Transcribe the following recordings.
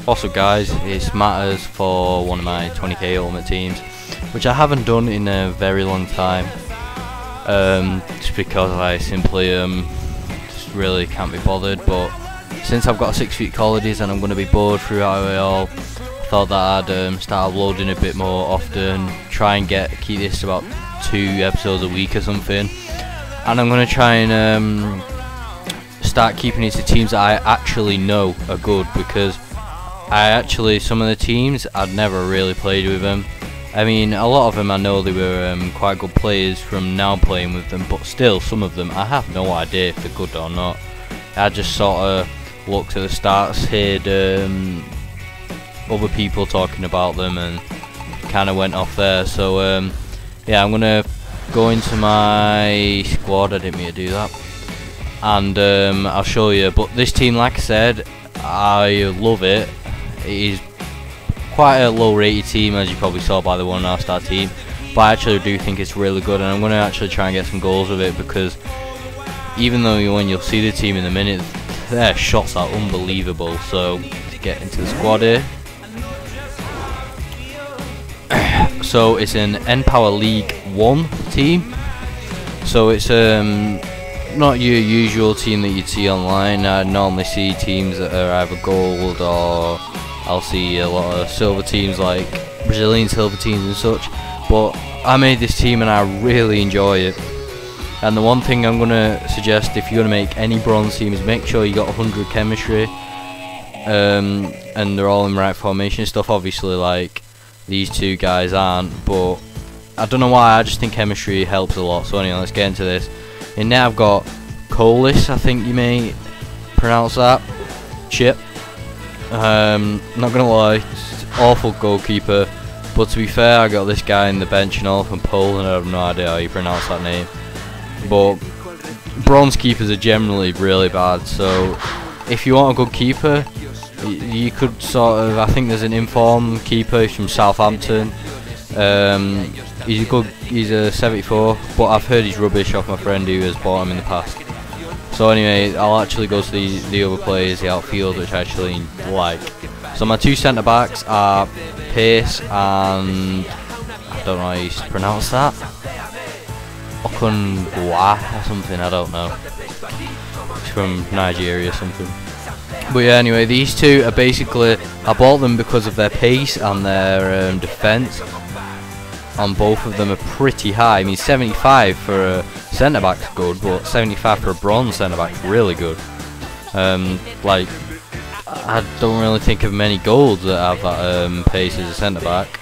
What's up guys, it's Matters for one of my 20k ultimate teams, which I haven't done in a very long time, just because I simply just really can't be bothered. But since I've got 6 week holidays and I'm going to be bored throughout it all, I thought that I'd start uploading a bit more often, try and keep this about 2 episodes a week or something, and I'm going to try and start keeping it to teams that I actually know are good, because some of the teams I'd never really played with them. I mean, a lot of them I know they were quite good players from now playing with them, but still some of them I have no idea if they're good or not. I just sort of looked at the stats, heard other people talking about them and kind of went off there. So yeah, I'm gonna go into my squad. I didn't mean to do that, and I'll show you. But this team, like I said, I love it. It is quite a low rated team, as you probably saw by the 1.5 star team, but I actually do think it's really good, and I'm going to actually try and get some goals with it, because even though when you'll see the team in a minute, their shots are unbelievable. So to get into the squad here, so it's an npower League 1 team, so it's not your usual team that you'd see online. I normally see teams that are either gold, or I'll see a lot of silver teams, like Brazilian silver teams and such, but I made this team and I really enjoy it. And the one thing I'm going to suggest, if you're going to make any bronze teams, make sure you got 100 chemistry, and they're all in right formation stuff. Obviously, like these two guys aren't, but I don't know why, I just think chemistry helps a lot. So anyway, let's get into this. In there I've got Colis, I think you may pronounce that. Chip. Not gonna lie, it's awful goalkeeper, but to be fair, I got this guy in the bench and all from Poland. I have no idea how you pronounce that name, but bronze keepers are generally really bad. So if you want a good keeper, you could sort of, I think there's an informed keeper from Southampton. He's a 74, but I've heard he's rubbish off my friend who has bought him in the past. So anyway, I'll actually go to the other players, the outfield, which I actually like. So my 2 centre backs are Pace and I don't know how you pronounce that, Okungwa or something, I don't know. It's from Nigeria or something. But yeah, anyway, these two are basically, I bought them because of their pace and their defence. On both of them are pretty high. I mean, 75 for a centre back's good, but 75 for a bronze centre back's really good. Like, I don't really think of many golds that have that pace as a centre back.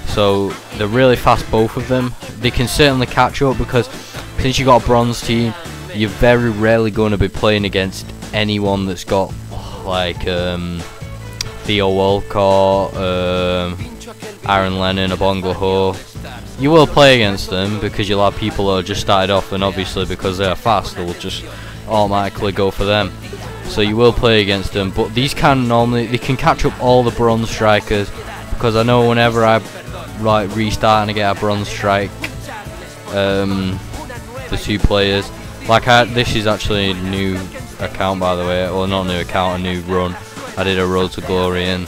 So they're really fast, both of them. They can certainly catch up, because since you got a bronze team, you're very rarely going to be playing against anyone that's got like Theo Walcott, Aaron Lennon, Obongo Ho. You will play against them, because you'll have people that have just started off, and obviously because they're fast, they'll just automatically go for them. So you will play against them, but these they can catch up all the bronze strikers, because I know whenever I like restart and I get a bronze strike, the 2 players, like this is actually a new account, by the way, or not a new account, a new run. I did a Road to Glory and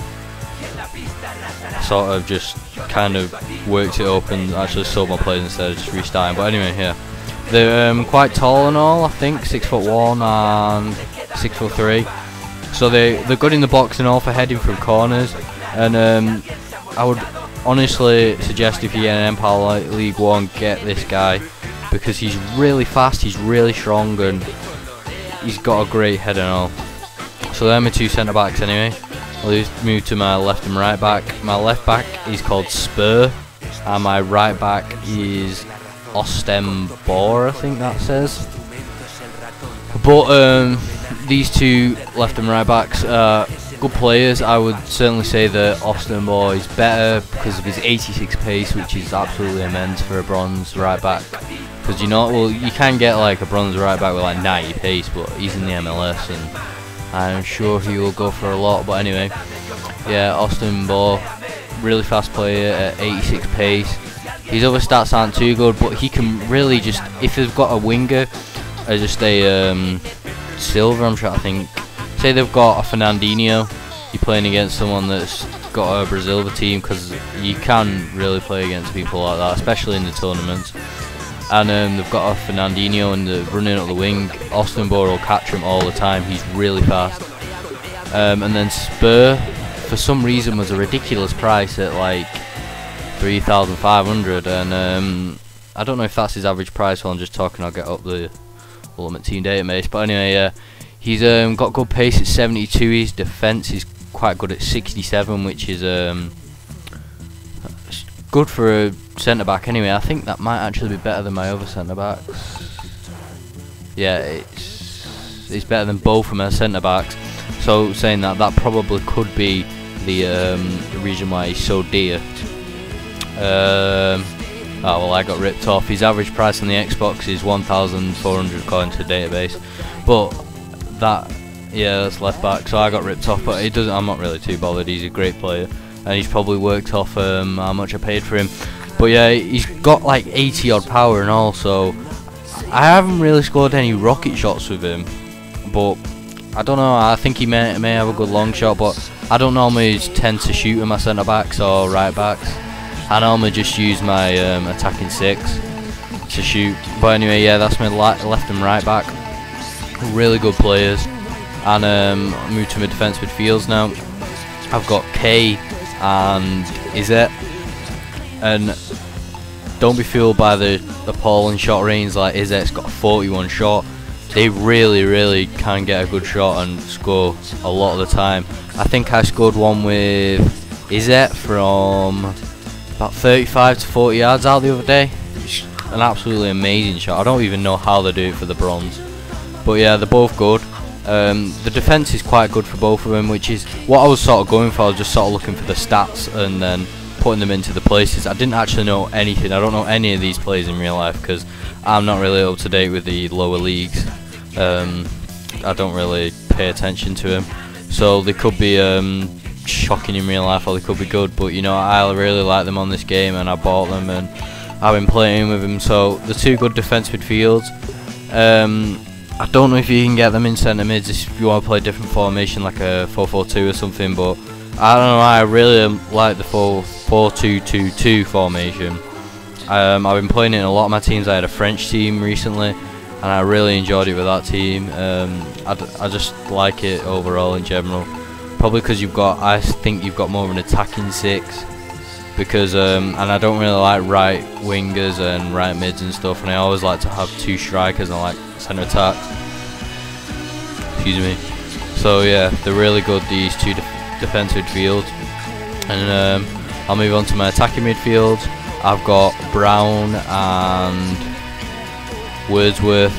sort of just kind of worked it up and actually sold my players instead of just restarting. But anyway, here they're quite tall and all. I think 6'1" and 6'3", so they're good in the box and all for heading from corners. And I would honestly suggest, if you get an npower League 1, get this guy, because he's really fast, he's really strong, and he's got a great head and all. So they're my 2 centre backs anyway. I'll just move to my left and right back. My left back is called Spur, and my right back is Ostembohr, I think that says. But these 2 left and right backs are good players. I would certainly say that Ostembohr is better because of his 86 pace, which is absolutely immense for a bronze right back. Because you can get like a bronze right back with like 90 pace, but he's in the MLS and I'm sure he will go for a lot. But anyway, yeah, Ostembohr, really fast player at 86 pace. His other stats aren't too good, but he can really just, if they've got a winger, just a silver, I'm trying to think. Say they've got a Fernandinho, you're playing against someone that's got a Brazil team, because you can really play against people like that, especially in the tournaments. And they've got a Fernandinho and the running up the wing. Austin Bohr will catch him all the time. He's really fast. And then Spur, for some reason, was a ridiculous price at like 3,500. And I don't know if that's his average price while I'm just talking. I'll get up the Ultimate Team database. But anyway, yeah, he's got good pace at 72. His defense is quite good at 67, which is good for a centre back. Anyway, I think that might actually be better than my other centre backs. Yeah, it's better than both of my centre backs. So saying that, that probably could be the reason why he's so dear. Oh well, I got ripped off. His average price on the Xbox is 1,400 according to the database, but that, yeah, that's left back. So I got ripped off, but it doesn't. I'm not really too bothered. He's a great player, and he's probably worked off how much I paid for him. But yeah, he's got like 80 odd power and all. So I haven't really scored any rocket shots with him, but I don't know. I think he may have a good long shot, but I don't normally tend to shoot with my centre backs or right backs. I normally just use my attacking six to shoot. But anyway, yeah, that's my left and right back. Really good players. And move to my defence midfields now. I've got K and Izet. And don't be fooled by the appalling shot range. Like Izet's got a 41 shot. They really can get a good shot and score a lot of the time. I think I scored one with Izet from about 35 to 40 yards out the other day. It's an absolutely amazing shot. I don't even know how they do it for the bronze. But yeah, they're both good. The defence is quite good for both of them, which is what I was sort of going for. I was just sort of looking for the stats and then putting them into the places. I didn't actually know anything. I don't know any of these players in real life because I'm not really up to date with the lower leagues. I don't really pay attention to them. So they could be shocking in real life or they could be good, but you know, I really like them on this game and I bought them and I've been playing with them. So the two good defence midfields. I don't know if you can get them in centre mids if you want to play a different formation like a 4-4-2 or something, but I don't know, I really like the 4-2-2-2 formation. I've been playing it in a lot of my teams. I had a French team recently and I really enjoyed it with that team. I just like it overall in general. Probably because I think you've got more of an attacking six, because and I don't really like right wingers and right mids and stuff, and I always like to have two strikers and like centre attacks. Excuse me. So yeah, they're really good, these two defensive midfields. And I'll move on to my attacking midfield. I've got Brown and Wordsworth.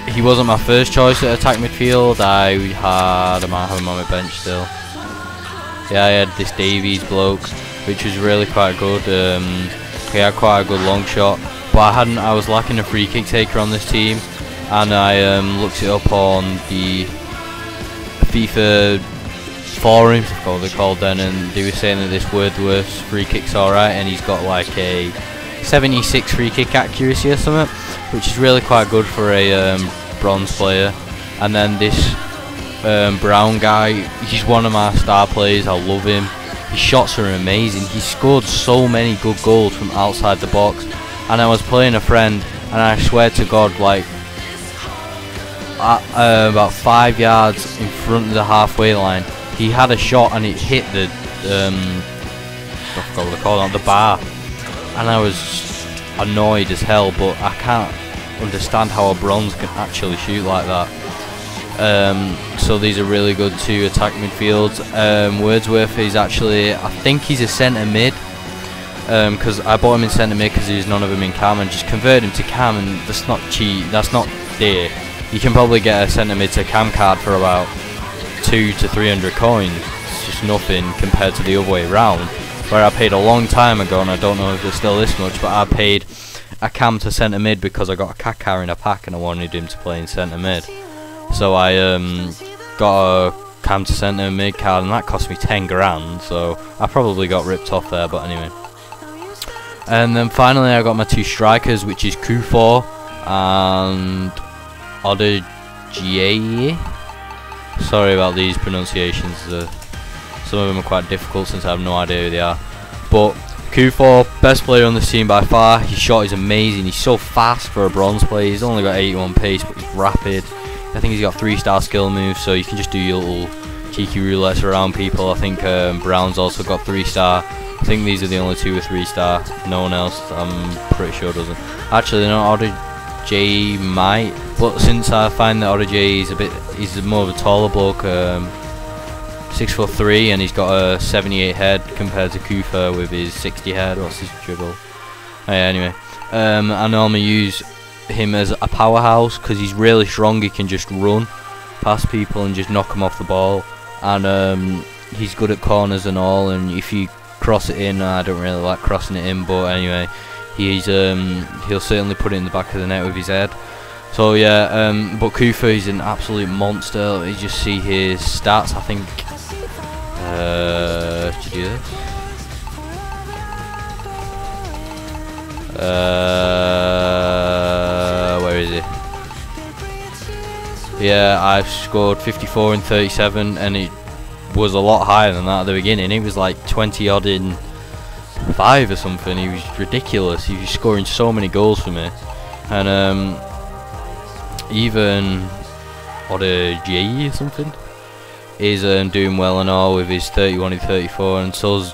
He wasn't my first choice at attack midfield. I might have him on my bench still. Yeah, I had this Davies bloke, which was really quite good. He had quite a good long shot, but I was lacking a free kick taker on this team, and I looked it up on the FIFA forums, I forgot what they're called then, and they were saying that this Wordsworth's free kick's alright, and he's got like a 76 free kick accuracy or something, which is really quite good for a bronze player. And then this Brown guy, he's one of my star players. I love him. His shots are amazing. He scored so many good goals from outside the box. And I was playing a friend, and I swear to God, like about 5 yards in front of the halfway line, he had a shot and it hit the I forgot what they call it, the bar. And I was annoyed as hell, but I can't understand how a bronze can actually shoot like that. So these are really good two attack midfields. Wordsworth is actually, I think he's a centre mid, because I bought him in centre mid because there's none of them in cam, and just convert him to cam, and that's not cheap, that's not dear. You can probably get a centre mid to cam card for about 200 to 300 coins. It's just nothing compared to the other way around, where I paid a long time ago, and I don't know if there's still this much, but I paid a cam to centre mid because I got a Kaká in a pack and I wanted him to play in centre mid. So I got a cam to centre mid card, and that cost me 10 grand, so I probably got ripped off there, but anyway. And then finally I got my two strikers, which is Kufor and Odegaye. Sorry about these pronunciations. Some of them are quite difficult since I have no idea who they are. But Q4, best player on this team by far. His shot is amazing. He's so fast for a bronze player. He's only got 81 pace, but he's rapid. I think he's got 3-star skill moves, so you can just do your little cheeky roulettes around people. I think Brown's also got 3-star. I think these are the only 2 or 3-star. No one else, I'm pretty sure, doesn't. Actually, no, Otter J might, but since I find that Otter J is he's more of a taller bloke, 6'3", and he's got a 78 head compared to Kufa with his 60 head. What's his dribble? Oh, yeah, anyway, I normally use him as a powerhouse because he's really strong. He can just run past people and just knock them off the ball, and he's good at corners and all. And if you cross it in, I don't really like crossing it in, but anyway, he's he'll certainly put it in the back of the net with his head. So yeah, but Kufa is an absolute monster. Let me just see his stats. I think did you do this? Where is he? Yeah, I've scored 54 in 37, and it was a lot higher than that at the beginning. It was like 20 odd in 5 or something. He was ridiculous. He was scoring so many goals for me, and even Otter J or something is doing well and all with his 31 in 34, and so's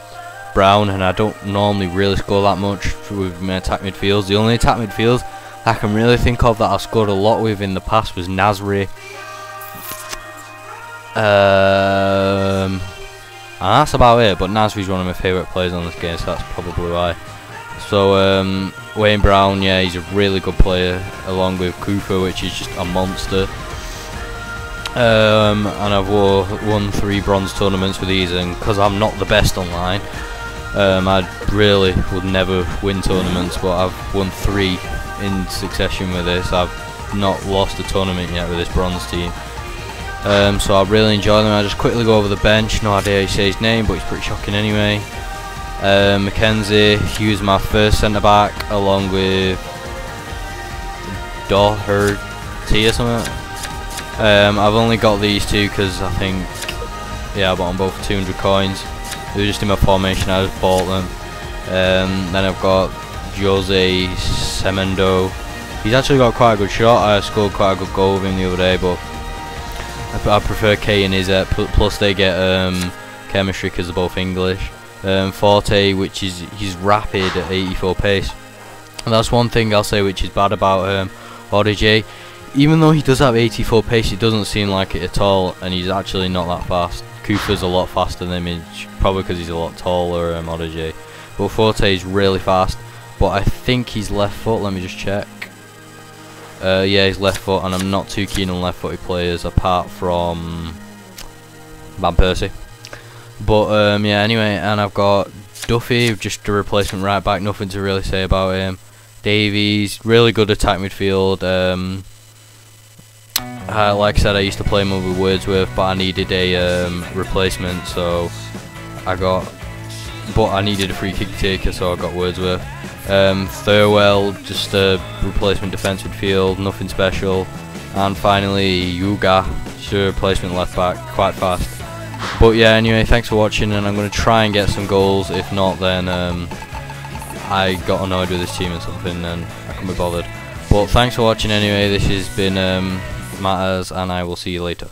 Brown. And I don't normally really score that much with my attack midfields. The only attack midfield I can really think of that I scored a lot with in the past was Nasri. And that's about it, but Nasri's one of my favourite players on this game, so that's probably why. So Wayne Brown, yeah, he's a really good player, along with Kufa, which is just a monster. And I've won 3 bronze tournaments with these, and because I'm not the best online, I really would never win tournaments, but I've won 3 in succession with this. I've not lost a tournament yet with this bronze team. So I really enjoy them. I just quickly go over the bench. No idea how you say his name, but he's pretty shocking anyway. Mackenzie, he was my first centre back, along with Doherty or something. I've only got these 2 because I think, yeah, I bought them both for 200 coins. They were just in my formation, I just bought them. Then I've got Jose Semendo. He's actually got quite a good shot. I scored quite a good goal with him the other day, but I prefer K and Izet, plus they get chemistry because they're both English. Forte, which is he's rapid at 84 pace, and that's one thing I'll say which is bad about ODJ. Even though he does have 84 pace, it doesn't seem like it at all, and he's actually not that fast. Kufa's a lot faster than him, probably because he's a lot taller, ODJ. But Forte is really fast, but I think he's left foot. Let me just check. Yeah, he's left foot, and I'm not too keen on left-footed players apart from Van Persie. But yeah, anyway, and I've got Duffy, just a replacement right back. Nothing to really say about him. Davies, really good attack midfield. Like I said, I used to play him with Wordsworth, but I needed a replacement, so I needed a free kick taker, so I got Wordsworth. Thirlwell, just a replacement defence midfield, nothing special. And finally Yuga, just a replacement left back, quite fast. But yeah, anyway, thanks for watching, and I'm going to try and get some goals. If not, then I got annoyed with this team or something and I couldn't be bothered. But thanks for watching anyway. This has been Matters, and I will see you later.